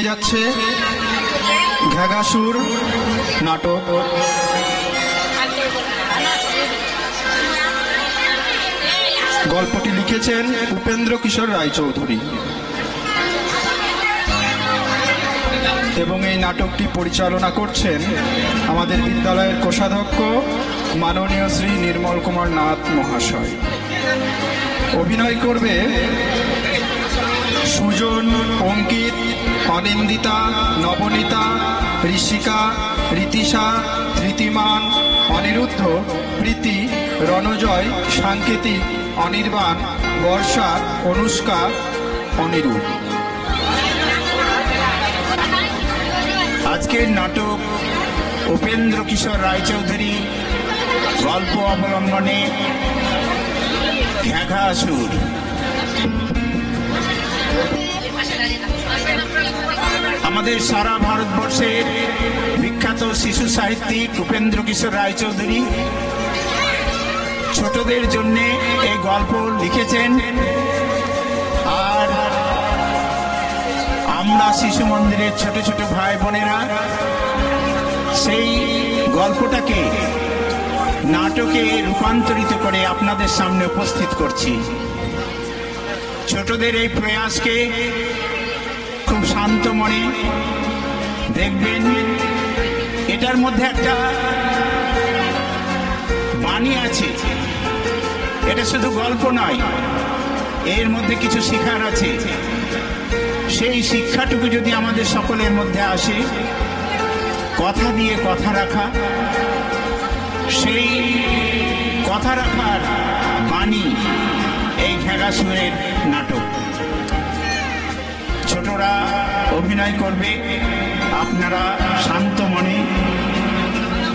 যাচ্ছে ঘ্যাগাসুর নাটক। গল্পটি লিখেছেন উপেন্দ্র কিশোর রায়চৌধুরী এবং এই নাটকটি পরিচালনা করছেন আমাদের বিদ্যালয়ের কোষাধ্যক্ষ মাননীয় শ্রী নির্মল কুমার নাথ মহাশয়। অভিনয় করবে সুজন, অঙ্কিত, অনিন্দিতা, নবনীতা, ঋষিকা, রীতিশা, ধৃতিমান, অনিরুদ্ধ, প্রীতি, রণজয়, সাংকেতিক, অনির্বাণ, বর্ষা, অনুষ্কা, অনিরুদ্ধ। আজকের নাটক উপেন্দ্র কিশোর রায়চৌধুরী গল্প অবলম্বনে ঘ্যাঘাসুর। আমাদের সারা ভারতবর্ষের বিখ্যাত শিশু সাহিত্যিক উপেন্দ্র কিশোর রায়চৌধুরী ছোটদের জন্য এই গল্প লিখেছেন, আর আমরা শিশু মন্দিরের ছোট ছোট ভাই বোনেরা সেই গল্পটাকে নাটকে রূপান্তরিত করে আপনাদের সামনে উপস্থিত করছি। ছোটদের এই প্রয়াসকে খুব শান্ত মনে দেখবেন। এটার মধ্যে একটা বাণী আছে, এটা শুধু গল্প নয়, এর মধ্যে কিছু শিক্ষার আছে। সেই শিক্ষাটুকু যদি আমাদের সকলের মধ্যে আসে, কথা দিয়ে কথা রাখা, সেই কথা রাখার বাণী এই ঘ্যাঘাসুরের নাটক। ছোটরা অভিনয় করবে, আপনারা শান্ত মনে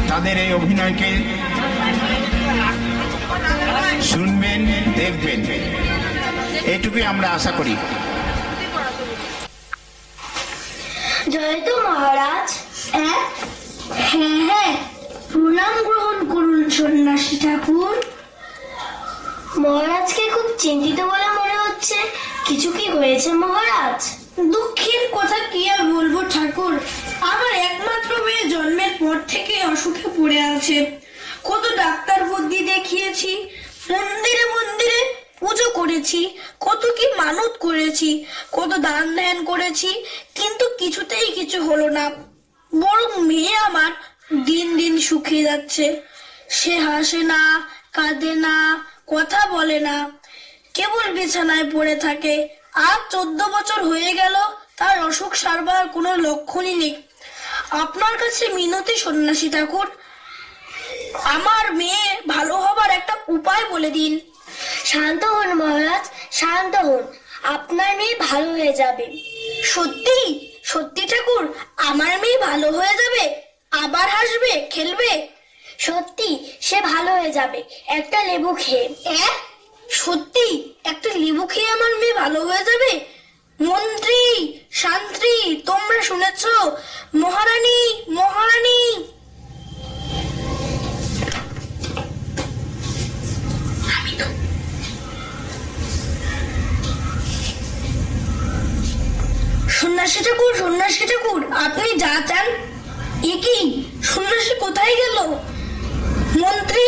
তাদের এই অভিনয়কে শুনবেন, দেখবেন, এটুকুই আমরা আশা করি। জয় তো মহারাজ। হ্যাঁ হ্যাঁ, প্রণাম গ্রহণ করুন সন্ন্যাসী ঠাকুর। মহারাজকে খুব চিন্তিত বলে মনে হচ্ছে, কিছু কি হয়েছে মহারাজ? দুঃখের কথা কি আর বলবো ঠাকুর, আমার একমাত্র মেয়ে জন্মের পর থেকে অসুখে পড়ে আছে। কত ডাক্তার বুদ্ধি দেখিয়েছি, মন্দিরে মন্দিরে পুজো করেছি, কত কি মানত করেছি, কত দান ধ্যান করেছি, কিন্তু কিছুতেই কিছু হলো না। বরং মেয়ে আমার দিন দিন শুকিয়ে যাচ্ছে। সে হাসে না, কাঁদে না, কথা বলে না, কেবল বিছানায় পড়ে থাকে। আর 14 বছর হয়ে গেল, তার অসুখ সারবার কোনো লক্ষণই নেই। আপনার কাছে মিনতি সন্ন্যাসী ঠাকুর, আমার মেয়ে ভালো হবার একটা উপায় বলে দিন। শান্ত হন মহারাজ, শান্ত হন, আপনার মেয়ে ভালো হয়ে যাবে। সত্যি সত্যি ঠাকুর, আমার মেয়ে ভালো হয়ে যাবে? আবার হাসবে, খেলবে? সত্যি সে ভালো হয়ে যাবে, একটা লেবু খেয়ে। সত্যি একটা লেবু খেয়ে আমার মেয়ে ভালো হয়ে যাবে? মন্ত্রী, শান্ত্রী, তোমরা শুনেছ? মহারানী, মহারানী। সন্ন্যাসী ঠাকুর, সন্ন্যাসী ঠাকুর, আপনি যা চান। এ কি, সন্ন্যাসী কোথায় গেল? মন্ত্রী,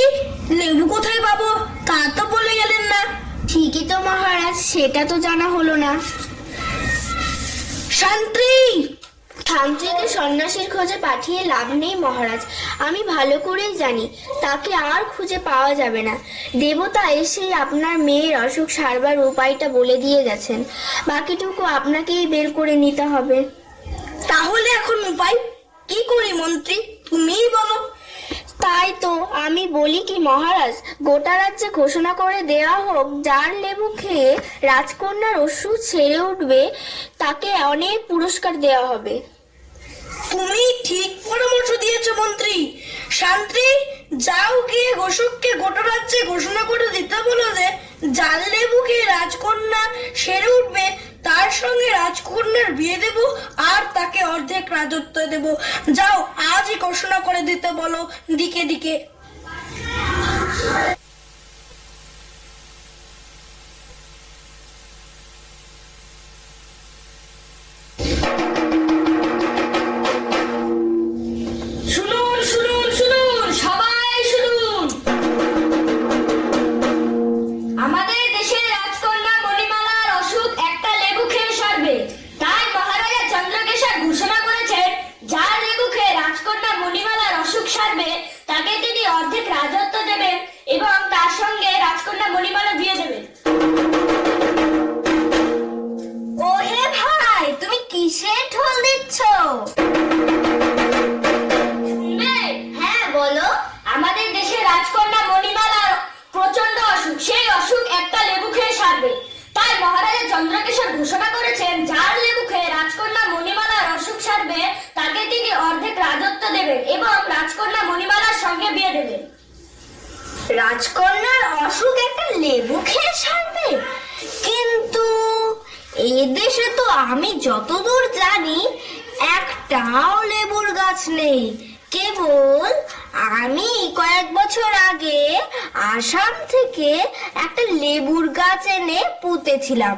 লেবু কোথায় পাবো তা তো বলে গেলেন না। ঠিকই তো মহারাজ, সেটা তো জানা হলো না। শান্তি, শান্তিকে সন্ন্যাসীর খোঁজে পাঠিয়ে লাভ নেই মহারাজ। আমি ভালো করেই জানি তাকে আর খুঁজে পাওয়া যাবে না। দেবতা এসেই আপনার মেয়ের অসুখ সারবার উপায়টা বলে দিয়ে গেছেন, বাকিটুকু আপনাকেই বের করে নিতে হবে। তাহলে এখন উপায় কি করি মন্ত্রী, তুমিই বলো। তাই তো আমি বলি কি মহারাজ, গোটা রাজ্যে ঘোষণা করে দেওয়া হোক, যার লেবু খেয়ে রাজকন্যার অসুখ ছেড়ে উঠবে তাকে অনেক পুরস্কার দেওয়া হবে। তুমি ঠিক পরামর্শ দিয়েছো মন্ত্রী। শান্তি, যাও গিয়ে ঘোষককে গোটা রাজ্যে ঘোষণা করে দিতে বলো যে যার লেবু খেয়ে রাজকন্যা সেরে উঠবে তার সঙ্গে রাজকন্যার বিয়ে দেব, আর তাকে অর্ধেক রাজত্ব দেব। যাও, আজই ঘোষণা করে দিতে বলো দিকে দিকে। রাজকন্যা মণিমালা দিয়ে দেবেন। ওহে ভাই, তুমি কিসের ঢোল দিচ্ছ? হ্যাঁ বলো। আমাদের দেশে রাজকন্যা মণিমালার প্রচন্ড অসুখ, সেই অসুখ একটা লেবু খেয়ে সারবে। তাই মহারাজা চন্দ্রকেশর ঘোষণা করেছেন, যার লেবু খেয়ে রাজকন্যা মণিমালার অসুখ সারবে তাকে তিনি অর্ধেক রাজত্ব দেবেন এবং রাজকন্যা মণিমালার সঙ্গে বিয়ে দেবেন। রাজকন্যার অসুখ একটা লেবু খেয়ে সারবে? কিন্তু এই দেশে তো আমি যতদূর জানি একটাও লেবুর গাছ নেই। কেবল আমি কয়েক বছর আগে আসাম থেকে একটা লেবুর গাছ এনে পুঁতেছিলাম,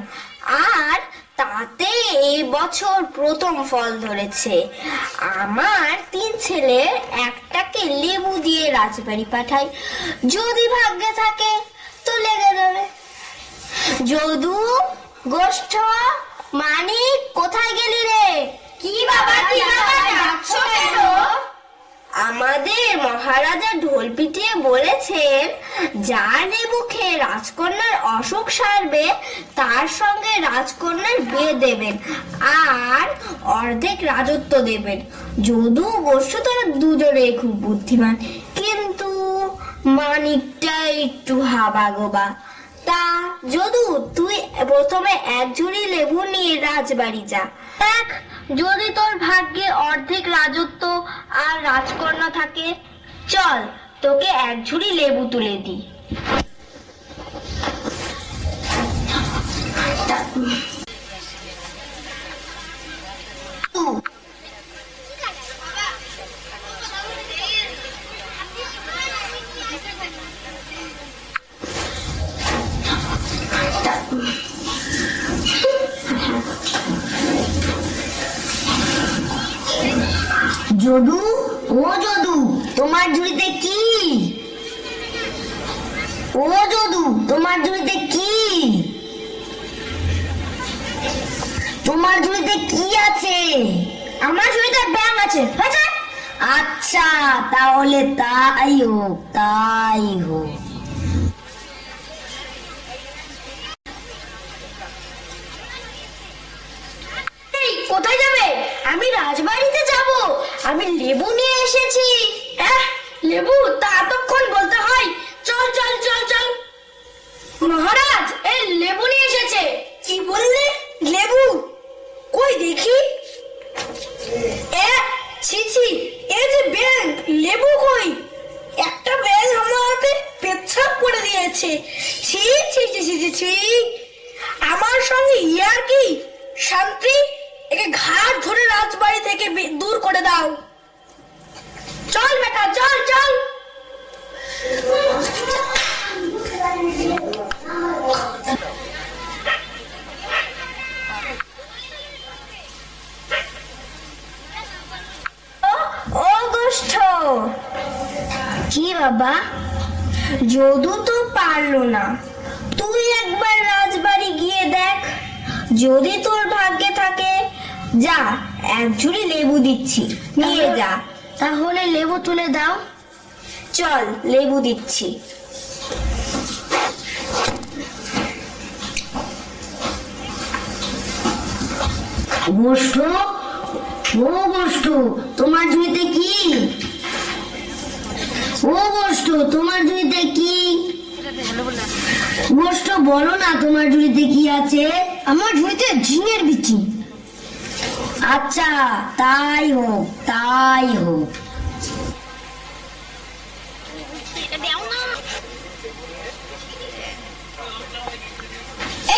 আর তাতে এই বছর প্রথম ফল ধরেছে। আমার 3 ছেলের একটাকে লেবু দিয়ে রাজবাড়ি পাঠাই, যদি ভাগ্যে থাকে তো লেগে যাবে। যদু, গোষ্ঠ, মানিক, কোথায় গেলি রে? কি বাবা, কি বাবা, ডাকছো কেন? আমাদের মহারাজা ঢোল পিটিয়ে বলেছেন, যার লেবু খেয়ে রাজকন্যার অসুখ সারবে তার সঙ্গে রাজকন্যার বিয়ে দেবেন আর অর্ধেক রাজত্ব দেবেন। যদু, গোষ্ঠ তারা দুজনে খুব বুদ্ধিমান, কিন্তু মানিকটা একটু হাবাগোবা। তা যদু, তুই প্রথমে 1 ঝুড়ি লেবু নিয়ে রাজবাড়ি যা। দেখ, যদি তোর ভাগ্যে অর্ধেক রাজত্ব আর রাজকন্যা থাকে, চল তোকে 1 ঝুড়ি লেবু তুলে দিই। যদু, ও যদু, তোমার ঝুড়িতে কি? ও যদু, তোমার ঝুড়িতে কি? তোমার ঝুড়িতে কি আছে? আমার ঝুড়িতে ব্যাঙ আছে। আচ্ছা, তাহলে তাই হোক, তাই হোক। কোথায় যাবে? আমি রাজবাড়িতে যাব। আমি লেবু নিয়ে এসেছি। লেবু? তা এতক্ষণ বলতে হয়। চল চল চল চল। মহারাজ, এই লেবু নিয়ে এসেছে। কি বললে? লেবু? কই দেখি। ছি ছি, এই যে ব্যাঙ, লেবু কই? একটা ব্যাঙ আমার হাতে পেচ্ছাপ করে দিয়েছে। ছি ছি ছি ছি ছি, আমার সঙ্গে ইয়ার কি? শান্তি, একে ঘাট ধরে রাজবাড়ি থেকে দূর করে দাও। চল বেটা, চল চল। ও গোষ্ঠ, কি বাবা? যদু তো পারলো না, তুই একবার রাজবাড়ি গিয়ে দেখ, যদি তোর ভাগ্যে থাকে। যা, 1 ঝুড়ি লেবু দিচ্ছি, নিয়ে যা। তাহলে লেবু তুলে দাও। চল, লেবু দিচ্ছি। গোষ্ঠ, ও গোষ্ঠ, তোমার ঝুড়িতে কি? ও গোষ্ঠ, তোমার ঝুড়িতে কি? গোষ্ঠ, বলো না তোমার ঝুড়িতে কি আছে? আমার ঝুড়িতে ঝিঙের বিচি। আচ্ছা, তাই হোক, তাই হোক।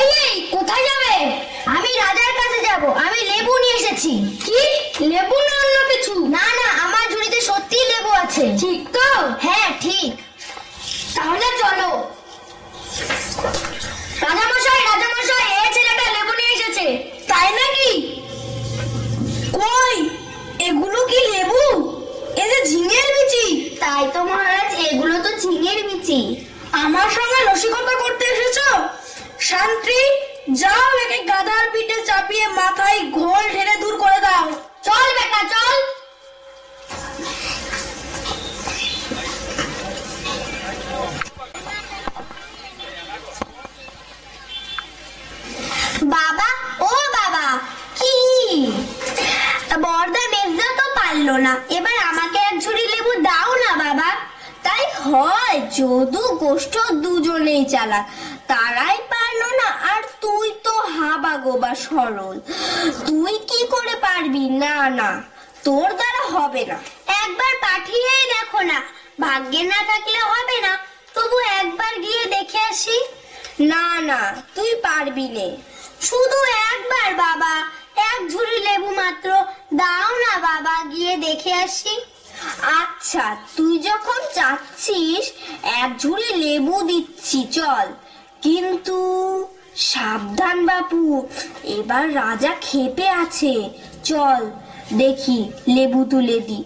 এই, কোথায় যাবে? আমি রাজার কাছে যাব। আমি লেবু নিয়ে এসেছি। কি? লেবু না অন্য কিছু? না না, আমার ঝুড়িতে সত্যি লেবু আছে। ঠিক তো? হ্যাঁ ঠিক। তাহলে চলো। রাজামশাই, রাজামশাই, এই ছেলেটা লেবু নিয়ে এসেছে। তাই নাকি? কই, এগুলো কি লেবু? এ যে ঝিঙের বিচি। তাই তো মহারাজ, এগুলো তো ঝিঙের বিচি। আমার সঙ্গে রসিকতা করতে এসেছো? শান্তি, যাও, একে গাধার পিঠে চাপিয়ে মাথায় ঘোল ঢেলে দূর করে দাও। চল বেটা, চল। পারলো না, এবার আমাকে এক ঝুড়ি লেবু দাও না বাবা। তাই হয়, যদু গোষ্ঠ দুজনেই চালাক, তারাই পারলো না, আর তুই তো হাবা গোবা সরল, তুই কি করে পারবি? না না, তোর দ্বারা হবে না। একবার পাঠিয়েই দেখো না, ভাগ্যে না থাকলে হবে না, তবু একবার গিয়ে দেখে আসি। না না, তুই পারবি নে, শুধু একবার বাবা, এক ঝুড়ি লেবু মাত্র দাও না বাবা, গিয়ে দেখে আসি। আচ্ছা, তুই যখন চাচ্ছিস এক ঝুড়ি লেবু দিচ্ছি, চল, কিন্তু সাবধান বাপু, এবার রাজা ক্ষেপে আছে, চল দেখি লেবু তুলে দি।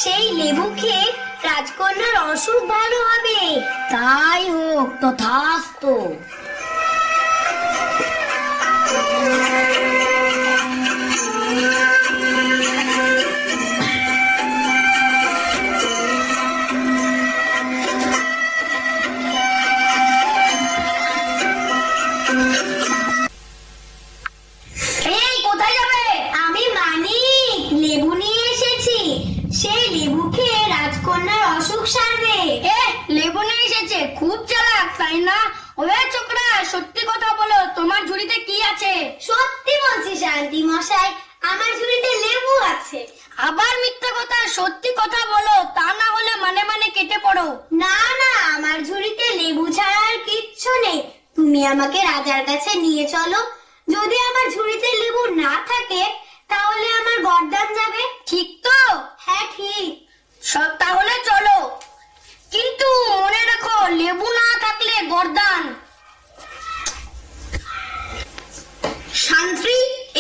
সেই লেবু খেয়ে রাজকন্যার অসুখ ভালো হবে। তাই হোক, তথাস্তু। খুব চালাক তাই না? ওরে ছোকরা, সত্যি কথা বলো, তোমার ঝুড়িতে কি আছে? সত্যি বলছি শান্তি মশাই, আমার ঝুড়িতে লেবু আছে। আবার মিথ্যা কথা, সত্যি কথা বলো, তা না হলে মানে মানে কেটে পড়ো। না না, আমার ঝুড়িতে লেবু ছাড়া আর কিচ্ছু নেই। তুমি আমাকে রাজার কাছে নিয়ে চলো, যদি আমার ঝুড়িতে লেবু না থাকে তাহলে আমার গর্দান যাবে। ঠিক তো? হ্যাঁ ঠিক। সব তাহলে চলো, কিন্তু মনে রাখো, লেবু না থাকলে গর্দান। শান্তি,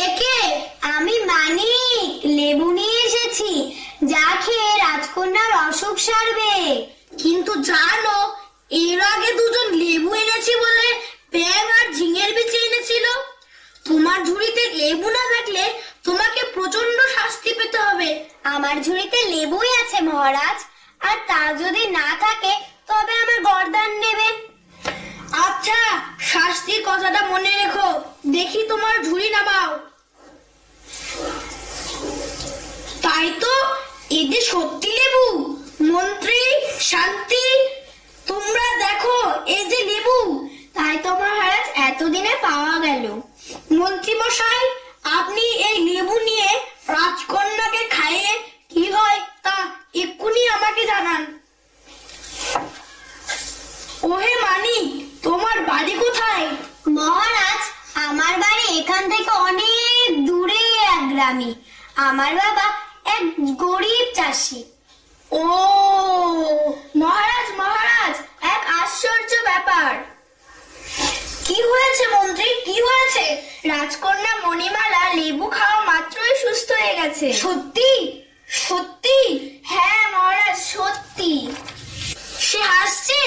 একে আমি মানিক লেবু নিয়ে এসেছি, যা খেয়ে রাজকন্যার অসুখ সারবে। কিন্তু জানো, এর আগে দুজন লেবু এনেছি বলে ব্যাঙ আর ঝিঙের বিচি এনেছিল। তোমার ঝুড়িতে লেবু না থাকলে তোমাকে প্রচন্ড শাস্তি পেতে হবে। আমার ঝুড়িতে লেবুই আছে মহারাজ, আর তা যদি না থাকে তবে আমার গর্দান নেবেন। আচ্ছা, শাস্তির কথাটা মনে রেখো। দেখি তোমার ঝুড়ি নামাও। তাই তো, এতে সত্যি লেবু। মন্ত্রী, শান্তি, তোমরা দেখো, এই যে লেবু। তাই তো মহারাজ, এতদিনে পাওয়া গেল। মন্ত্রী মশাই, আপনি এই লেবু নিয়ে রাজকন্যাকে খাইয়ে কি হয় তা এক্ষুনি আমাকে জানান। ওহে মানিক, তোমার বাড়ি কোথায়? মহারাজ, আমার বাড়ি এখান থেকে অনেক দূরে এক গ্রামে। আমার বাবা এক গরিব চাষি। ও মহারাজ, মহারাজ, এক আশ্চর্য ব্যাপার। কি হয়েছে মন্ত্রী, কি হয়েছে? রাজকন্যা মণিমালা লেবু খাওয়া মাত্রই সুস্থ হয়ে গেছে। সত্যি? সত্যি? হ্যাঁ মহারাজ, সত্যি। সে হাসছে,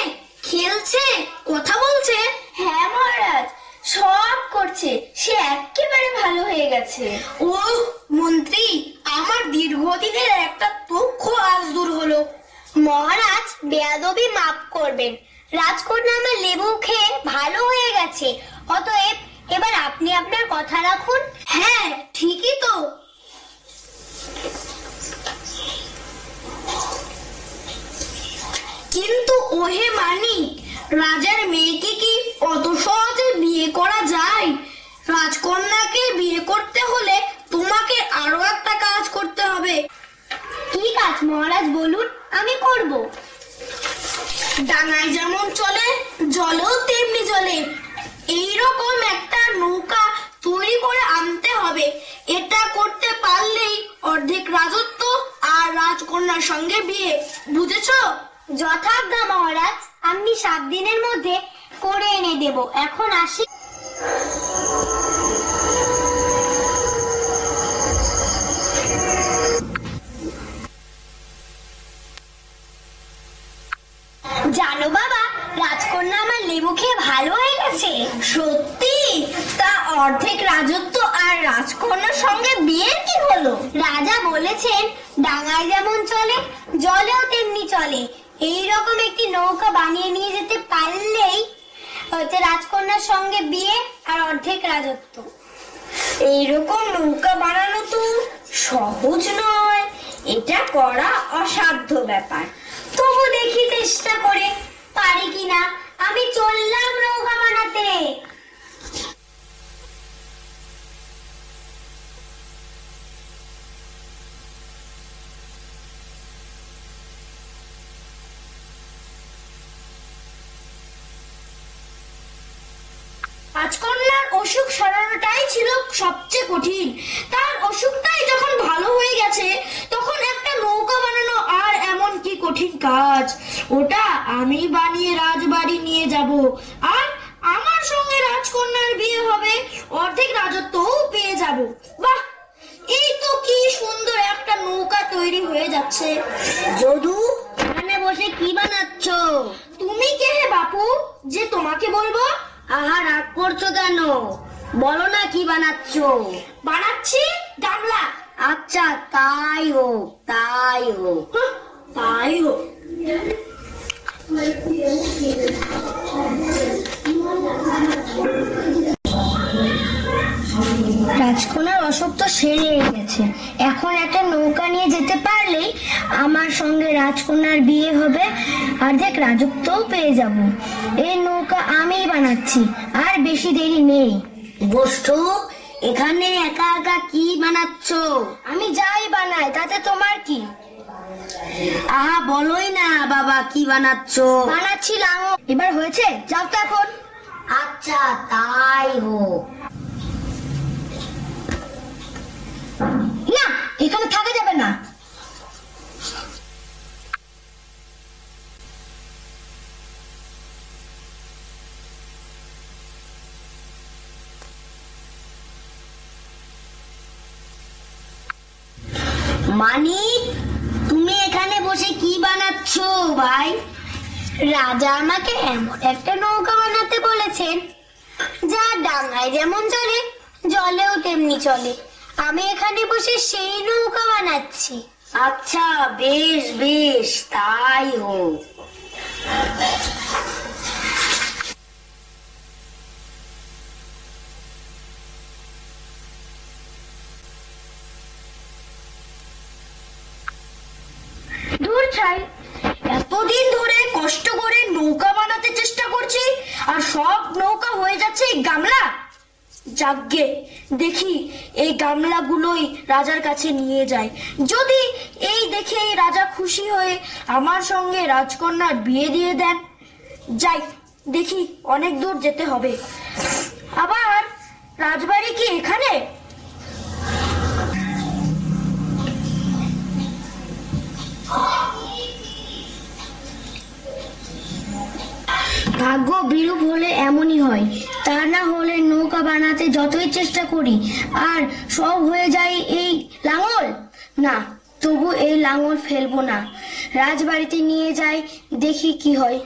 খেলছে, কথা বলছে? হ্যাঁ মহারাজ, সব করছে। সে একেবারে ভালো হয়ে গেছে। ও মন্ত্রী, আমার দীর্ঘদিনের একটা দুঃখ আজ দূর হলো। মহারাজ, বেয়াদবি মাফ করবেন, রাজকন্যা আমার লেবু খেয়ে ভালো হয়ে গেছে, অতএব এবার আপনি আপনার কথা রাখুন। হ্যাঁ ঠিকই তো। কিন্তু ওহে মানিক, রাজার মেয়েকে কি অত সহজে বিয়ে করা যায়? রাজকন্যাকে বিয়ে করতে হলে তোমাকে আরো একটা কাজ করতে হবে। কি কাজ মহারাজ, বলুন, আমি করব। ডাঙায় যেমন চলে, জলেও তেমনি চলে, এইরকম একটা নৌকা তৈরি করে আনতে হবে। এটা করতে পারলেই অর্ধেক রাজত্ব আর রাজ রাজকন্যার সঙ্গে বিয়ে, বুঝেছো? যথাজ্ঞা মহারাজ, আমি 7 দিনের মধ্যে করে এনে দেব। এখন আসি। জানো বাবা, রাজকন্যা আমার লেবু খেয়ে ভালো হয়ে গেছে। সত্যি? তা অর্ধেক রাজত্ব আর রাজকন্যার সঙ্গে বিয়ের কি হলো? রাজা বলেছেন, ডাঙায় যেমন চলে জলেও তেমনি চলে। এই রকম একটি নৌকা বানিয়ে নিয়ে যেতে পারলেই রাজকন্যার সঙ্গে বিয়ে আর অর্ধেক রাজত্ব। এইরকম নৌকা বানানো তো সহজ নয়, এটা করা অসাধ্য ব্যাপার। তবু দেখি চেষ্টা করে পারি কিনা। আমি চললাম নৌকা বানাতে। রাজকন্যার অসুখ সারানোটাই ছিল সবচেয়ে কঠিন। তার অসুখটাই যখন ভালো হয়ে গেছে, তখন একটা নৌকা বানানো আর এমন কি কঠিন কাজ? ওটা আমি বানিয়ে রাজবাড়ি নিয়ে যাব, আর আমার সঙ্গে রাজকন্যার বিয়ে হবে, অর্ধেক রাজত্বও পেয়ে যাব। বাহ, এই তো কি সুন্দর একটা নৌকা তৈরি হয়ে যাচ্ছে। যদু, এখানে বসে কি বানাচ্ছ? তুমি কে হে বাপু, যে তোমাকে বলবো? আহা, রাগ করছো কেন? বলো না কি বানাচ্ছ। বানাচ্ছি গামলা। আচ্ছা, তাই হোক, তাই হোক। তাই হোক। রাজকন্যার অসুখ তো সেরে গেছে। এখন একটা নৌকা নিয়ে যেতে পারলেই আমার সঙ্গে রাজকন্যার বিয়ে হবে, অর্ধেক রাজত্বও পেয়ে যাব। এই নৌকা আমিই বানাচ্ছি, আর বেশি দেরি নেই। বস্তু, এখানে একা একা কি বানাচ্ছ? আমি যাই বানাই, তাতে তোমার কি? আহা, বলোই না বাবা, কি বানাচ্ছ? বানাচ্ছি লাঙল। এবার হয়েছে, যাও তো এখন। আচ্ছা, তাই হোক। না, এখানে থাকা যাবে না। মানিক, তুমি এখানে বসে কি বানাচ্ছ ভাই? রাজা আমাকে এমন একটা নৌকা বানাতে বলেছেন, যা ডাঙায় যেমন চলে জলেও তেমনি চলে। আমি এখানে বসে সেই নৌকা বানাচ্ছি। আচ্ছা, বেশ বেশ, তাই হোক। দূর ছাই, এতদিন ধরে কষ্ট করে নৌকা বানাতে চেষ্টা করছি, আর সব নৌকা হয়ে যাচ্ছে এই গামলা। যাগ্গে, দেখি এই গামলাগুলোই রাজার কাছে নিয়ে যায়। যদি এই দেখে রাজা খুশি হয়ে আমার সঙ্গে রাজকন্যার বিয়ে দিয়ে দেন। যাই, দেখি, অনেক দূর যেতে হবে। আবার রাজবাড়ি কি এখানে? ভাগ্য বিরূপ হলে এমনই হয়। তা না হলে নৌকা বানাতে যতই চেষ্টা করি আর সব হয়ে যায় এই লাঙল। না, তবু এই লাঙল ফেলবো না। রাজবাড়িতে নিয়ে যাই, দেখি কি হয়।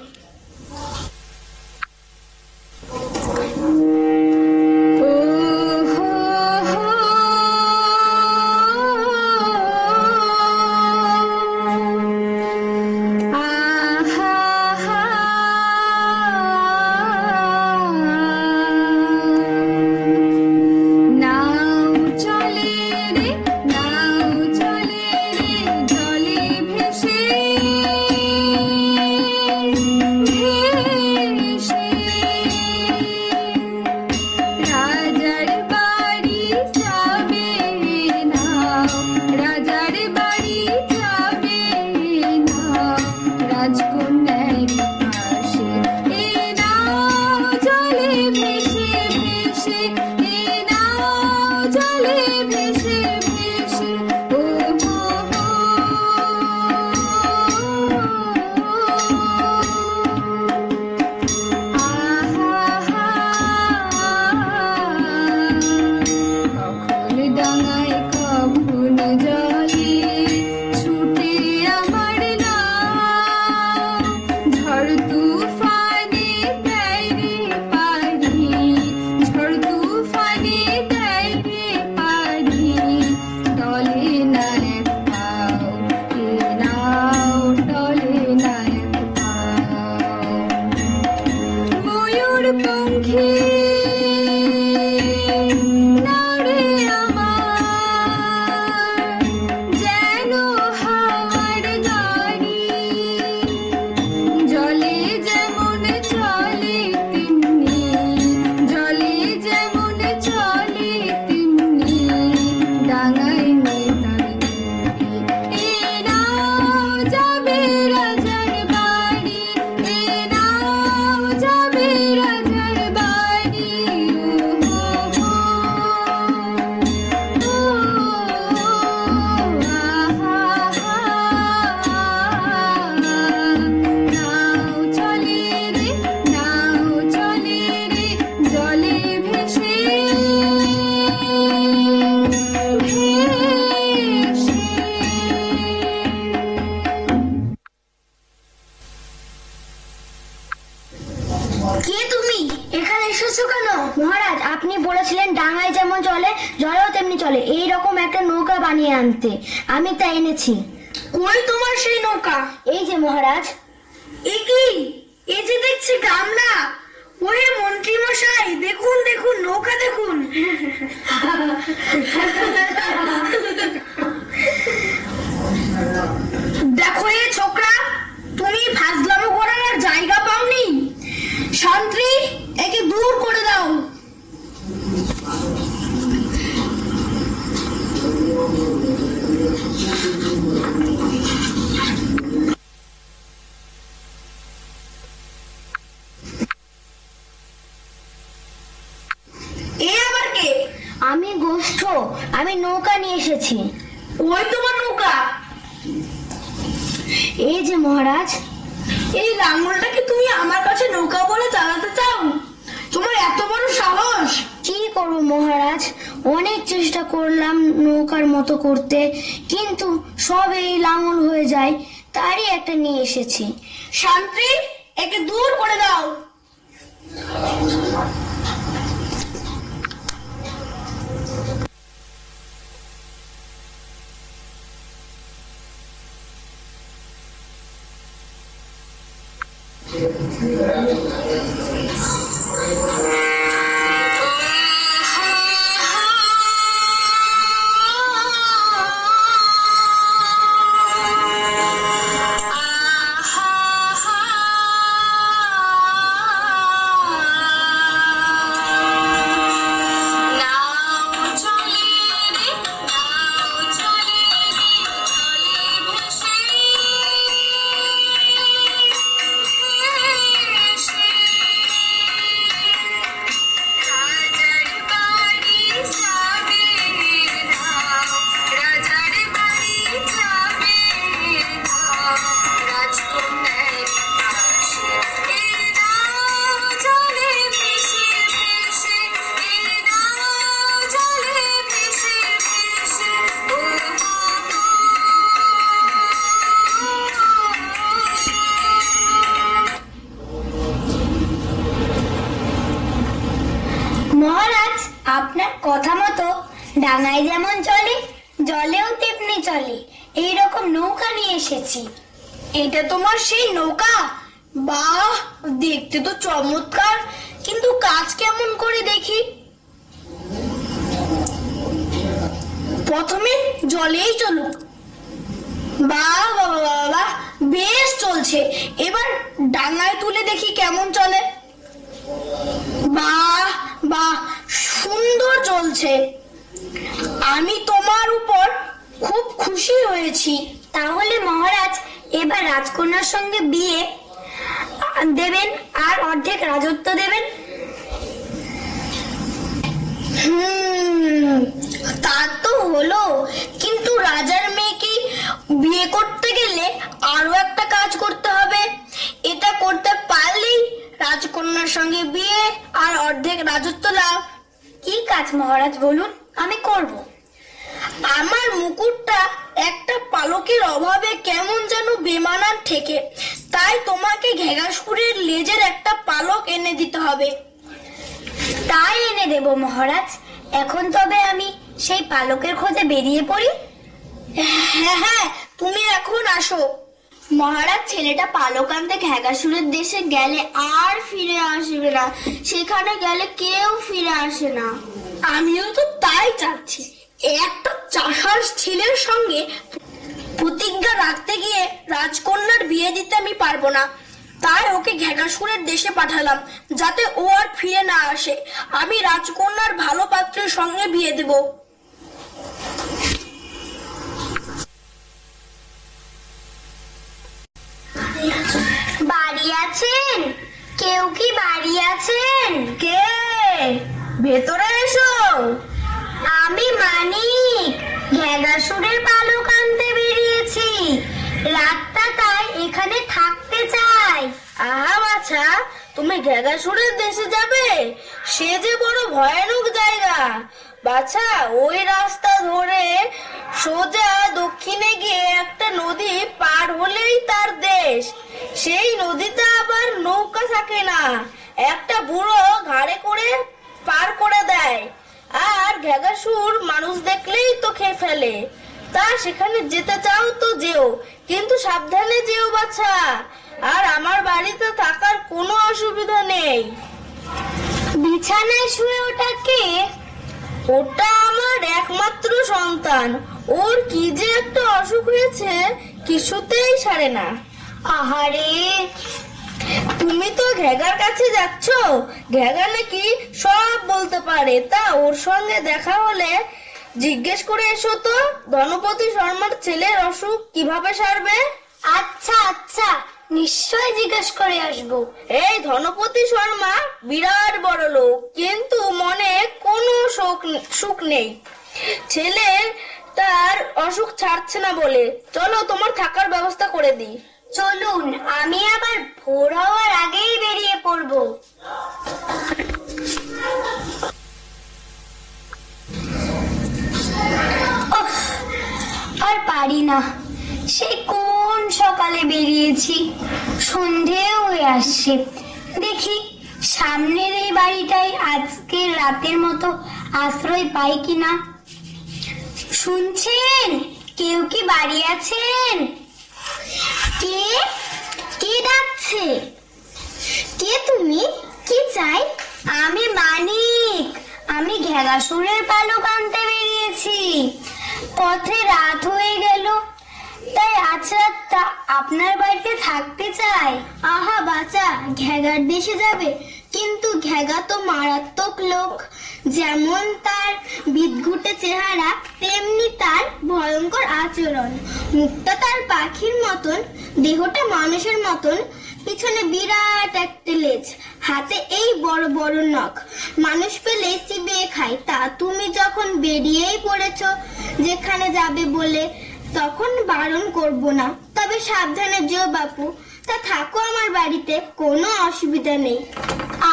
চলে এই রকম একটা নৌকা বানিয়ে আনতে। আমি তা এনেছি। কই তোমার সেই নৌকা? এই যে মহারাজ। এ কি? এই যে দেখছি গামলা। ওহে মন্ত্রী মশাই, দেখুন দেখুন নৌকা দেখুন। দেখো এ ছোকরা, তুমি ফাজলামো করার আর জায়গা পাওনি। শান্তি, একে দূর করে দাও। এ আবার কে? আমি গোষ্ঠ, আমি নৌকা নিয়ে এসেছি। ওই তোমার নৌকা? এই যে মহারাজ। এই লাঙ্গলটা কি তুমি আমার কাছে নৌকা বলে চালাতে চাও? তোমার এত বড় সাহস! কি করব মহারাজ, অনেক চেষ্টা করলাম নৌকার মতো করতে, কিন্তু সব এই লাঙল হয়ে যায়, তারই একটা নিয়ে এসেছি। শান্তি, একে দূর করে দাও। মহারাজ, আপনার কথা মতো ডাঙায় যেমন চলে, জলেও তেমনি চলে, এইরকম নৌকা নিয়ে এসেছি। এটা তোমার সেই নৌকা? বাহ, দেখতে তো চমৎকার, কিন্তু কাজ কেমন করে দেখি। প্রথমে জলেই চলুক। বাহ বাবা বাবা, বেশ চলছে। এবার ডাঙায় তুলে দেখি কেমন চলে। বাহ বাহ, সুন্দর চলছে। আমি তোমার উপর খুব খুশি হয়েছি। তাহলে মহারাজ, এবার রাজকন্যার সঙ্গে বিয়ে দেবেন আর অর্ধেক রাজত্ব দেবেন। তা তো হলো, কিন্তু রাজার মেয়েকে বিয়ে করতে গেলে আরো একটা কাজ করতে হবে। এটা করতে পারলেই রাজকন্যার সঙ্গে বিয়ে আর অর্ধেক রাজত্ব লাভ। কি কাজ মহারাজ বলুন, আমি করব। আমার মুকুটটা একটা পালকের অভাবে কেমন যেন বেমানান ঠেকে, তাই তোমাকে ঘেঘাসপুরের লেজের একটা পালক এনে দিতে হবে। তাই এনে দেব মহারাজ। এখন তবে আমি সেই পালকের খোঁজে বেরিয়ে পড়ি। হ্যাঁ হ্যাঁ, তুমি এখন আসো। মহারাজ, ছেলেটা পালক আনতে ঘেঘাসুরের দেশে গেলে আর ফিরে আসবে না। সেখানে গেলে কেউ ফিরে আসে না। আমিও তো তাই চাচ্ছি। একটা চাষার ছেলের সঙ্গে প্রতিজ্ঞা রাখতে গিয়ে রাজকন্যার বিয়ে দিতে আমি পারবো না, তাই ওকে ঘেঘাসুরের দেশে পাঠালাম, যাতে ও আর ফিরে না আসে। আমি রাজকন্যার ভালো পাত্রের সঙ্গে বিয়ে দেব। বাড়ি আছেন? কেউ কি বাড়ি আছেন? কে? ভেতরে এসো। আমি মানিক, ঘেঘাসুরের পালক আনতে বেরিয়েছি। রাতটা তাই এখানে থাকতে চাই। আহা বাছা, তুমি ঘেঘাসুরের দেশে যাবে? সে যে বড় ভয়ানক জায়গা। বাছা, ওই রাস্তা ধরে সোজা দক্ষিণে গিয়ে একটা নদী পার হলেই তার দেশ। সেই নদীতে আবার নৌকা থাকে না, একটা বুড়ো ঘাড়ে করে পার করে দেয়। আর ঘেঘাসুর মানুষ দেখলেই তো খেয়ে ফেলে। তা সেখানে যেতে চাও তো যেও, কিন্তু সাবধানে যেও বাছা। আর আমার বাড়িতে থাকার কোনো অসুবিধা নেই। বিছানায় শুয়ে ওটা কে? ওটা আমার একমাত্র সন্তান। ওর কি যে একটা অসুখ হয়েছে, কিছুতেই সারে না। আহারে, তুমি তো ঘেঘার কাছে যাচ্ছ, ঘেঘা নাকি সব বলতে পারে। তা ওর সঙ্গে দেখা হলে জিজ্ঞেস করে এসো তো, ধনপতি শর্মার ছেলের অসুখ কিভাবে সারবে। আচ্ছা আচ্ছা, নিশ্চয় জিজ্ঞেস করে আসবো। এই ধনপতি শর্মা বিরাট বড় লোক, কিন্তু মনে কোনো সুখ নেই। ছেলের তার অসুখ ছাড়ছে না বলে। চলো তোমার থাকার ব্যবস্থা করে দিই। চলুন, আমি আবার ভোর হওয়ার আগেই বেরিয়ে পড়বো। আর পারি না, সেই কোন সকালে বেরিয়েছি, সন্ধে হয়ে আসছে। দেখি সামনের এই বাড়িটাই আজকের রাতের মতো আশ্রয় পাই কিনা। শুনছেন? কেউ কি বাড়ি আছেন? কে কে ডাকছে? কে তুমি? কি চাই? আমি মানিক। আমি ঘেঘাসুরের পালক আনতে বেরিয়েছি। পথে রাত হয়ে গেল, তাই আজ রাতটা আপনার বাড়িতে থাকতে চাই। আহা বাচ্চা, ঘেঘার দেশে যাবে? কিন্তু ঘেঘা তো মারাত্মক লোক। যেমন তার বিদঘুটে চেহারা, তেমনি তার ভয়ঙ্কর আচরণ। মুখটা তার পাখির মতন, দেহটা মানুষের মতন, পিছনে বিরাট একটা লেজ, হাতে এই বড় বড় নখ। মানুষ পেলে চিবিয়ে খায়। তা তুমি যখন বেরিয়েই পড়েছো যেখানে যাবে বলে, তখন বারণ করব না। তবে সাবধানে যেও বাপু। তা থাকো আমার বাড়িতে, কোনো অসুবিধা নেই।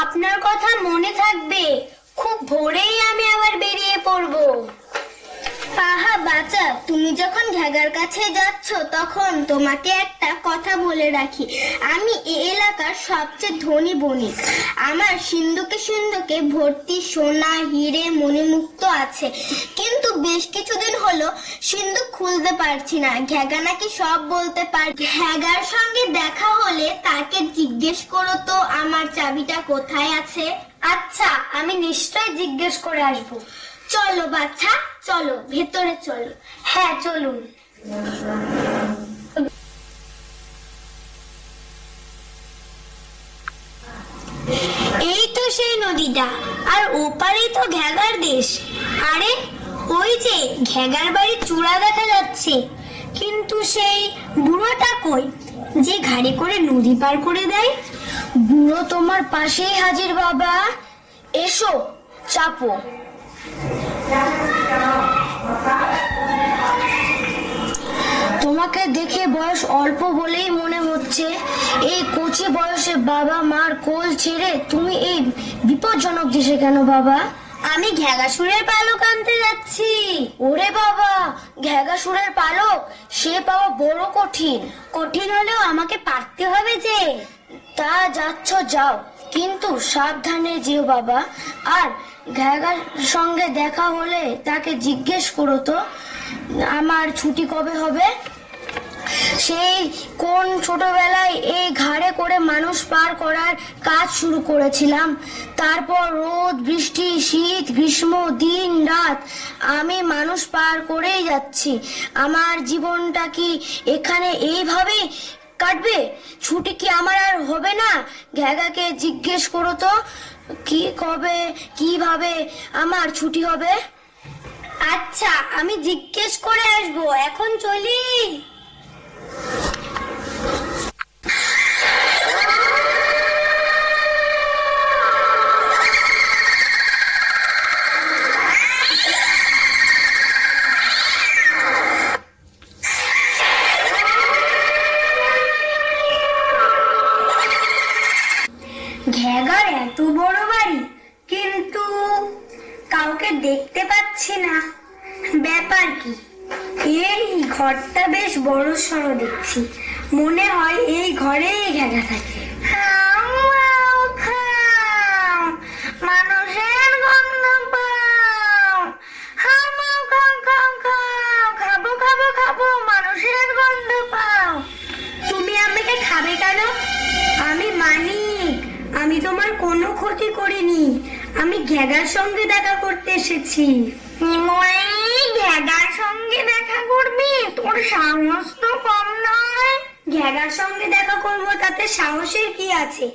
আপনার কথা মনে থাকবে। খুব ভোরেই আমি আবার বেরিয়ে পড়বো। আহা বাচ্চা, তুমি যখন ঘেঘার কাছে যাচ্ছ তখন তোমাকে একটা কথা বলে রাখি। আমি এ এলাকার সবচেয়ে ধনী বণিক। আমার সিন্ধুকে ভর্তি সোনা, হিরে, মণিমুক্ত আছে। কিন্তু বেশ কিছুদিন হলো সিন্ধুক খুলতে পারছি না। ঘেঘা নাকি সব বলতে পারে। ঘেঘার সঙ্গে দেখা হলে তাকে জিজ্ঞেস করো তো আমার চাবিটা কোথায় আছে। আচ্ছা, আমি নিশ্চয় জিজ্ঞেস করে আসবো। চলো বাচ্চা, চলো ভেতরে চলো। হ্যাঁ চলুন। এই তো সেই নদীটা, আর ওপারেই তো ঘেঘার দেশ। আরে ওই যে ঘেঘার বাড়ির চূড়া দেখা যাচ্ছে। কিন্তু সেই বুড়োটা কই, যে ঘাড়ে করে নদী পার করে দেয়? বুড়ো তোমার পাশেই হাজির বাবা। এসো, চাপো। তোমাকে দেখে বয়স অল্প বলেই মনে হচ্ছে। এই কচি বয়সে বাবা মার কোল ছেড়ে তুমি এই বিপজ্জনক দেশে কেন বাবা? আমি ঘেঘাসুরের পালক আনতে যাচ্ছি। ওরে বাবা, ঘেঘাসুরের পালক? সে পাওয়া বড় কঠিন। কঠিন হলেও আমাকে পারতে হবে যে। তা যাচ্ছ যাও, কিন্তু সাবধানে যেও বাবা। আর ঘেঘার সঙ্গে দেখা হলে তাকে জিজ্ঞেস করো তো আমার ছুটি কবে হবে। সেই কোন ছোটবেলায় এই ঘাড়ে করে মানুষ পার করার কাজ শুরু করেছিলাম। তারপর রোদ, বৃষ্টি, শীত, গ্রীষ্ম, দিন রাত আমি মানুষ পার করেই যাচ্ছি। আমার জীবনটা কি এখানে এইভাবেই কাটবে? ছুটি কি আমার আর হবে না? ঘেঘাকে জিজ্ঞেস করো তো কি কবে কিভাবে আমার ছুটি হবে। আচ্ছা, আমি জিজ্ঞেস করে আসবো। এখন চলি। ঘেঘার এত বড় বাড়ি, কিন্তু কাউকে দেখতে পাচ্ছি না। ব্যাপার কি? এই ঘরটা বেশ বড় সড়ো দেখছি। মনে হয় এই ঘরেই ঘেঘা থাকে। মানুষের গন্ধ পাই। ঘ্যাগার সঙ্গে দেখা করতে এসেছি। ঘ্যাগার সঙ্গে দেখা করবি? তোর সাহস তো কম নয়। ঘ্যাগার সঙ্গে দেখা করব, তাতে সাহসের কি আছে?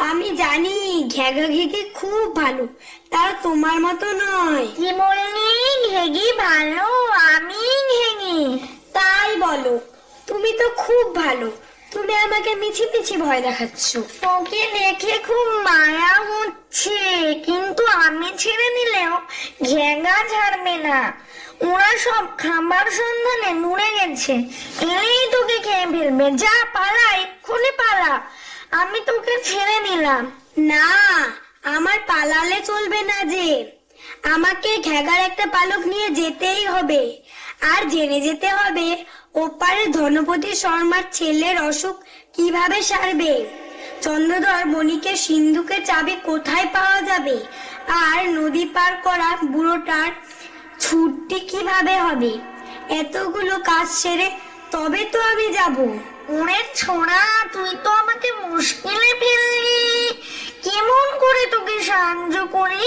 আমি জানি ঘ্যাগা ঘেগি খুব ভালো, তার তোমার মতো নয়। কি বললি? ঘেগি ভালো? আমি ঘেগি? তাই বলো, তুমি তো খুব ভালো। তুমি আমাকে মিছি মিছি ভয় দেখাচ্ছ। তোকে দেখে খুব মায়া হচ্ছে, কিন্তু আমি ছেড়ে দিলেও ঘেগা ছাড়বে না। ওরা সব খাবার সন্ধানে নুড়ে গেছে, এলেই তোকে খেয়ে ফেলবে। যা, পালা, এক্ষুনি পালা। আমি তোকে ছেড়ে দিলাম। না, আমার পালালে চলবে না যে। আমাকে ঘ্যাগার একটা পালক নিয়ে যেতেই হবে, আর জেনে যেতে হবে ওপারে ধনপতি শর্মার ছেলের অসুখ কিভাবে সারবে, চন্দ্রধর বণিকের সিন্ধুকের চাবি কোথায় পাওয়া যাবে, আর নদী পার করা বুড়োটার ছুটি কিভাবে হবে। এতগুলো কাজ সেরে তবে তো আমি যাব। ওরে ছোড়া, তুই তো আমাকে মুশকিলে ফেললি। কেমন করে তোকে সাহায্য করি?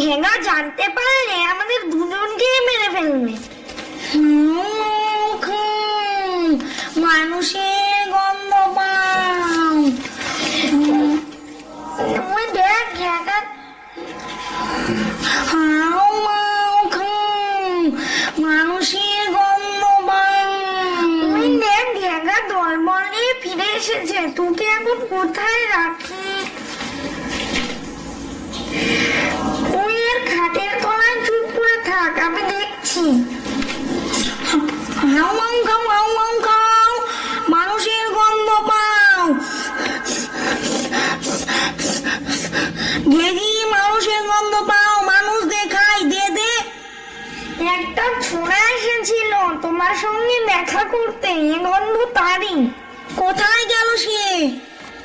ঘেগা জানতে পারলে আমাদের দুজনকে মেরে ফেলবে। মানুষের গন্ধ পাও। ওই দেখ ঘেগা। মানুষের গন্ধ পাও। ওই দেখ ঘেগা দলবল নিয়ে ফিরে এসেছে। তোকে এখন কোথায় রাখি? ওই এর খাটের তলায় চুপ করে থাক, আমি দেখছি। মানুষের গন্ধ পাও। ঘেগি, মানুষের গন্ধ পাও। মানুষ দেখাই, দে দে। একটা ছোড়া এসেছিল তোমার সঙ্গে দেখা করতে, এ গন্ধ তারই। কোথায় গেল সে?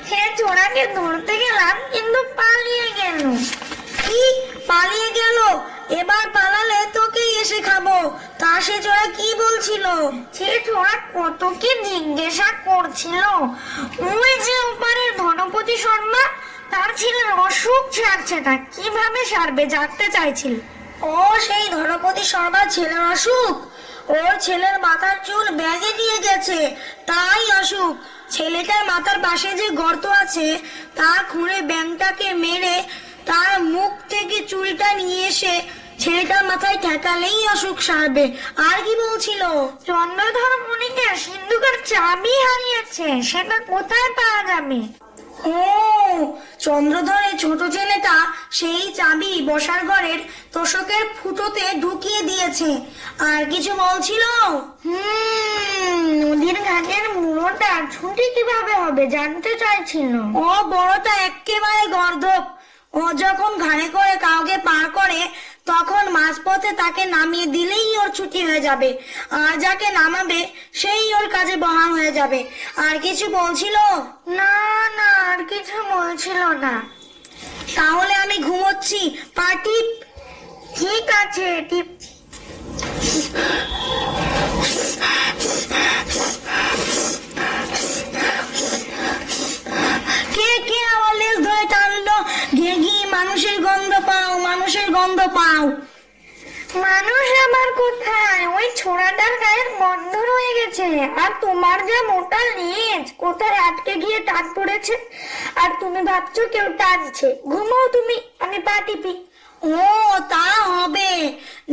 সে ছোড়াকে ধরতে গেলাম, কিন্তু পালিয়ে গেল। কি পালিয়ে গেল? এবার পালালে তোকেই এসে খাবো। তা সে ছোড়া কি বলছিল? সে ছোড়া কত কি জিজ্ঞাসা করছিল। ওই যে ওপারের ধনপতি শর্মা, তার ছেলের অসুখ ছাড়ছে না, কিভাবে সারবে জানতে চাইছিল। ও, সেই ধনপতি শর্মার ছেলের অসুখ? ওর ছেলের মাথার চুল ব্যাগে দিয়ে গেছে, তাই অসুখ। ছেলেটার মাথার পাশে যে গর্ত আছে তা খুঁড়ে ব্যাঙটাকে মেরে তার মুখ থেকে চুলটা নিয়ে এসে ছেলেটার মাথায় ঠেকালেই অসুখ সারবে। আর কি বলছিল? চন্দ্রধর বণিকের সিন্ধুকের চাবি হারিয়েছে, সেটা কোথায় পাওয়া যাবে? ও, চন্দ্রধরের ছোট ছেলেটা সেই চাবি বসার ঘরের তোষকের ফুটোতে ঢুকিয়ে দিয়েছে। আর কিছু বলছিল? নদীর ঘাটের বুড়োটা ছুটি কিভাবে হবে জানতে চাইছিল। ও বড়টা একেবারে গর্ধব। ও যখন ঘাড়ে করে কাউকে পার করে, তখন মাঝপথে তাকে নামিয়ে দিলেই ওর ছুটি হয়ে যাবে, আর যাকে নামাবে সেই ওর কাজে বহাল হয়ে যাবে। আর কিছু বলছিল? না না, আর কিছু বলছিল না। তাহলে আমি ঘুমোচ্ছি, পা টিপ। ঠিক আছে, টিপ। কে কে আমার লেজ ধরে টানলো? ঘেগি, মানুষের গন্ধ পাও, মানুষের গন্ধ পাও। মানুষ আবার কোথায়? ওই ছোড়াটার গায়ের গন্ধ রয়ে গেছে। আর তোমার যা মোটা লেজ, কোথায় আটকে গিয়ে টান পড়েছে, আর তুমি ভাবছো কেউ টানছে। ঘুমাও তুমি, আমি পা টিপি। ও, তা হবে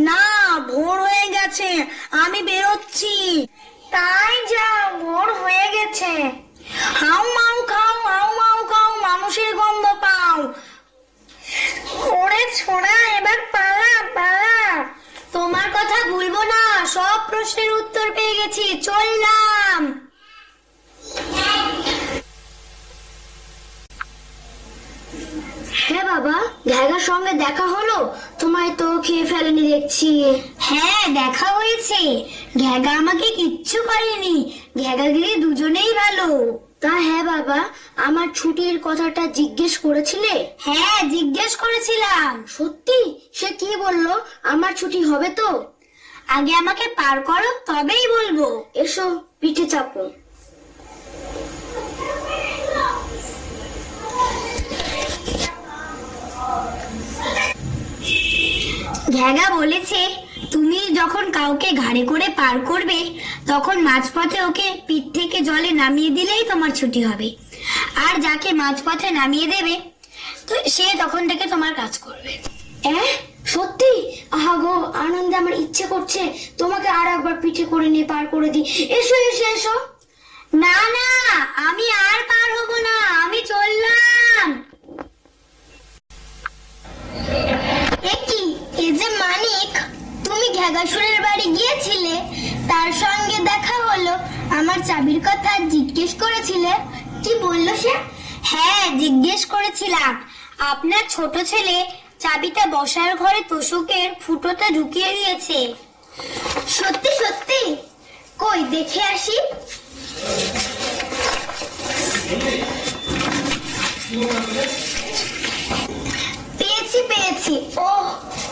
না, ভোর হয়ে গেছে, আমি বেরোচ্ছি। তাই যাও, ভোর হয়ে গেছে। হাউ মাউ খাও, হাউ মাউ খাও, মানুষের গন্ধ পাও। ওরে ছোড়া, এবার পালা পালা। তোমার কথা ভুলবো না, সব প্রশ্নের উত্তর পেয়ে গেছি, চললাম। হ্যাঁ বাবা, ঘ্যাগার সঙ্গে দেখা হলো? তোমায় তো খেয়ে ফেলেনি দেখছি। হ্যাঁ, দেখা হয়েছে। ঘ্যাগা আমাকে কিচ্ছু করেনি, ঘ্যাগাগিরি দুজনেই ভালো। তা হ্যাঁ বাবা, আমার ছুটির কথাটা জিজ্ঞেস করেছিলে? হ্যাঁ, জিজ্ঞেস করেছিলাম। সত্যি? সে কি বললো? আমার ছুটি হবে তো? আগে আমাকে পার করো, তবেই বলবো। এসো, পিঠে চাপো। ঘ্যাগা বলেছে তুমি যখন কাউকে ঘাড়ে করে পার করবে তখন মাঝপথে ওকে পিঠ থেকে জলে নামিয়ে দিলেই তোমার ছুটি হবে, আর যাকে মাঝপথে নামিয়ে দেবে তো সে তখন থেকে তোমার কাজ করবে। সত্যি? আহা গো, আনন্দে আমার ইচ্ছে করছে তোমাকে আর একবার পিঠে করে নিয়ে পার করে দিই। এসো এসো এসো। না না, আমি আর পার হব না, আমি চললাম। এ যে মানিক, তুমি ঘ্যাগাসুরের বাড়ি গিয়েছিলে, তার সঙ্গে দেখা হলো, আমার চাবির কথা জিজ্ঞেস করেছিলে, কি বললো সে? হ্যাঁ, জিজ্ঞেস করেছিলাম। আপনার ছোট ছেলে চাবিটা বসার ঘরে তোষকের ফুটোতে ঢুকিয়ে দিয়েছে। সত্যি সত্যি? কই দেখে আসি। পেয়েছি পেয়েছি। ও,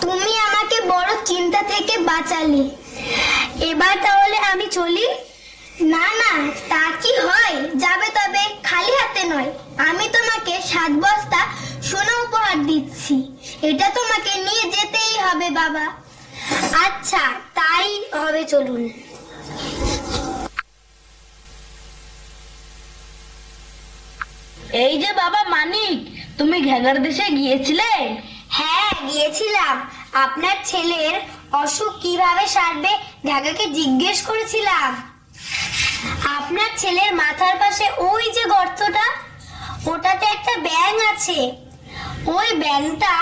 তুমি আমাকে বড় চিন্তা থেকে বাঁচালে। এবার তাহলে আমি চলি? না না, তা কি হয়? যাবে, তবে খালি হাতে নয়। আমি তোমাকে 7 বস্তা সোনা উপহার দিচ্ছি, এটা তোমাকে নিয়ে যেতেই হবে বাবা। আচ্ছা, তাই হবে, চলুন। এই যে বাবা মানিক, তুমি ঘ্যাগার দেশে গিয়েছিলে? হ্যাঁ, গিয়েছিলাম। আপনার ছেলের অসুখ কিভাবে সারবে ঘ্যাগাকে জিজ্ঞেস করেছিলাম। আপনার ছেলের মাথার পাশে ওই যে গর্তটা, ওটাতে একটা ব্যাঙ আছে। ওই ব্যাঙটা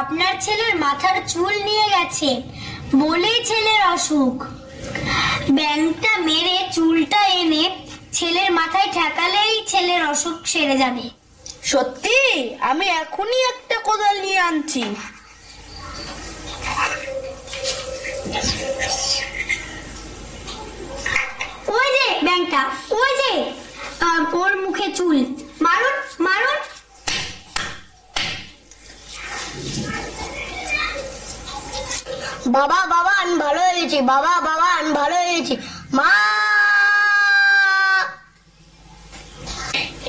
আপনার ছেলের মাথার চুল নিয়ে গেছে বলেই ছেলের অসুখ। ব্যাঙটা মেরে চুলটা এনে ছেলের মাথায় ঠেকালেই ছেলের অসুখ সেরে যাবে। সত্যি? আমি এখনই একটা কোদাল নিয়ে আনছি। ওই যে ব্যাঙটা, ওই যে ওর মুখে চুল, মারুন মারুন। বাবা বাবা, আমি ভালো হয়ে গেছি। বাবা বাবা, আমি ভালো হয়ে গেছি। মা,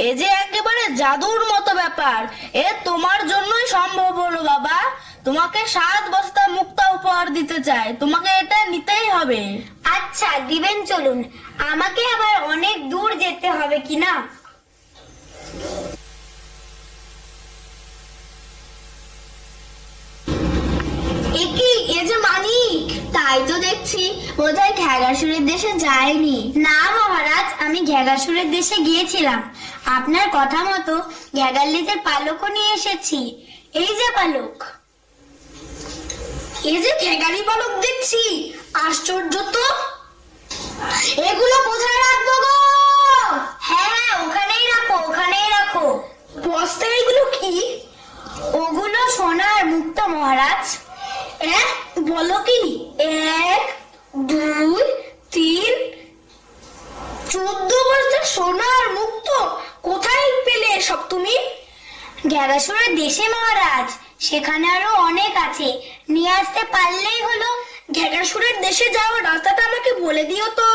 এ যে একেবারে জাদুর মতো ব্যাপার। এ তোমার জন্যই সম্ভব হলো বাবা। তোমাকে 7 বস্তা মুক্তা উপহার দিতে চাই, তোমাকে এটা নিতেই হবে। আচ্ছা দিবেন, চলুন। আমাকে আবার অনেক দূর যেতে হবে কিনা? একি, এ যে মানিক, তাই তো দেখছি বোধহয় ঘ্যাগাসুরের দেশে যায়নি। না মহারাজ, আমি ঘ্যাগাসুরের দেশে গিয়েছিলাম। আপনার কথা মতো ঘ্যাগাল্লিদের পালকও নিয়ে এসেছি। এই যে পালক। এই যে ঘ্যাগারি পালক দেখছি, আশ্চর্য তো। এগুলো কোথায় রাখবো গো? হ্যাঁ, ওখানেই রাখো, ওখানেই রাখো। বস্তায় এগুলো কি? ওগুলো সোনার মুক্তা মহারাজ। বলো কি? 1 2 3 14 বস্তা সোনার মুক্ত। কোথায় পেলে এসব তুমি? ঘ্যাগাসুরের দেশে মহারাজ, সেখানে আরো অনেক আছে, নিয়ে আসতে পারলেই হলো। ঘ্যাগাসুরের দেশে যাওয়ার রাস্তাটা আমাকে বলে দিও তো।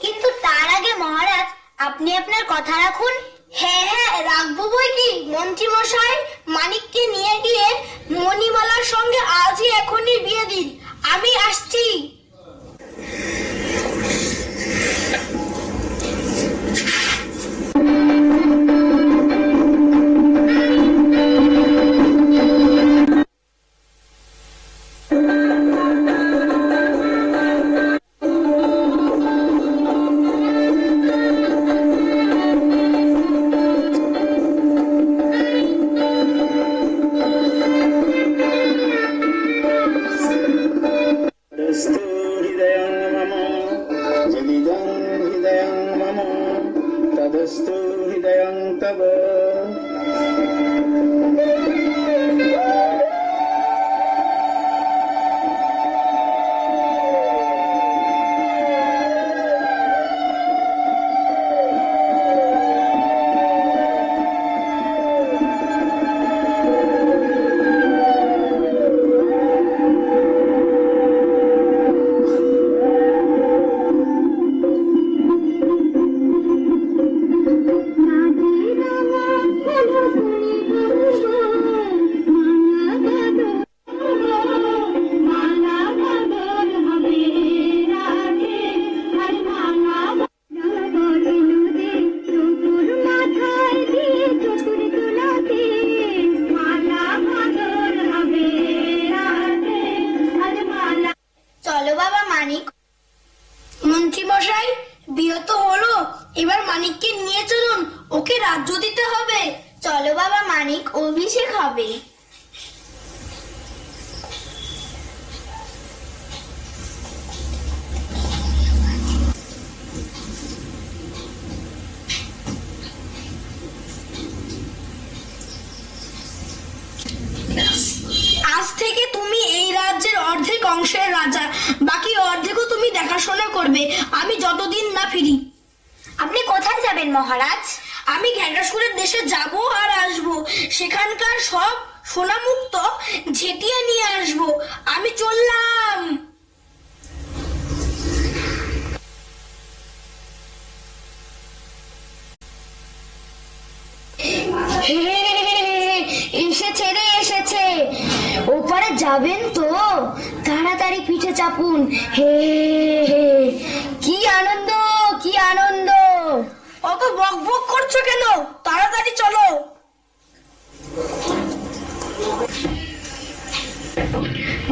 কিন্তু তার আগে মহারাজ, আপনি আপনার কথা রাখুন। হ্যাঁ হ্যাঁ, রাখবো বই কি। মন্ত্রী মশাই, মানিককে নিয়ে গিয়ে মণিমালার সঙ্গে আজই এখনই বিয়ে দিন। আমি আসছি। तदस्तु हृदयं तव। এবার মানিককে নিয়ে চলুন, ওকে রাজ্য দিতে হবে। চলো বাবা মানিক, অভিষেক হবে। আজ থেকে তুমি এই রাজ্যের অর্ধেক অংশের রাজা, বাকি অর্ধেকও তুমি দেখাশোনা করবে আমি যতদিন না ফিরি। আপনি কোথায় যাবেন মহারাজ? আমি ঘেটাসুরের দেশে যাব আর আসবো, সেখানকার সব সোনা মুক্ত ঝেঁটিয়ে নিয়ে আসবো। আমি চললাম। এসেছে রে, এসেছে। ওপারে যাবেন তো? তাড়াতাড়ি পিঠে চাপুন। হে হে, কি আনন্দ, কি আনন্দ! অত বক বক করছো কেন? তাড়াতাড়ি চলো।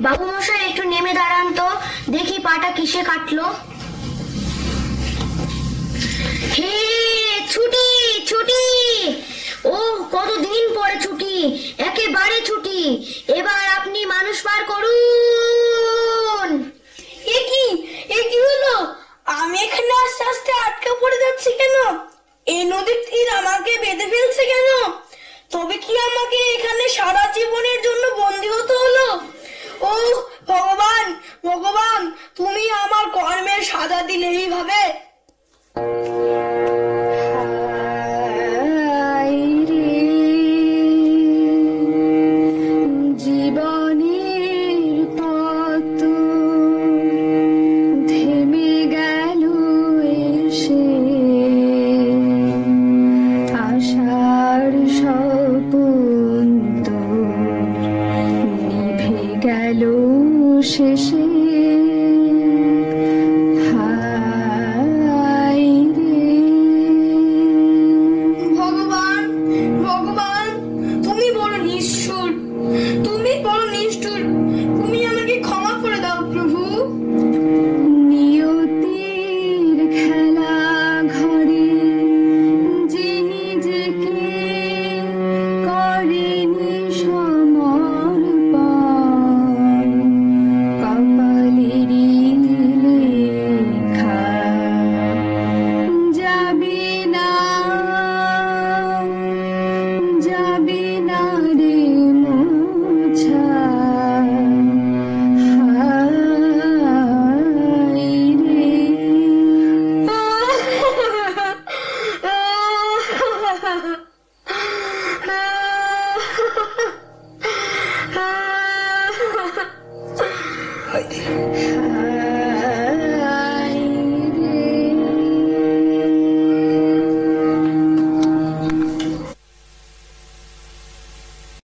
বাবু মশাই একটু নেমে দাঁড়ান তো, দেখি পাটা কিসে কাটলো। হে, ছুটি ছুটি! ও কতদিন পরে ছুটি, একেবারে ছুটি। এবার আপনি মানুষ পার করুন। এ কি হলো? আমি এখানে আস্তে আস্তে আটকে পড়ে যাচ্ছি কেন? এই নদীর তীর আমাকে বেঁধে ফেলছে কেন? তবে কি আমাকে এখানে সারা জীবনের জন্য বন্দী হতে হলো? ও ভগবান, ভগবান, তুমি আমার কর্মের সাজা দিলে এইভাবে?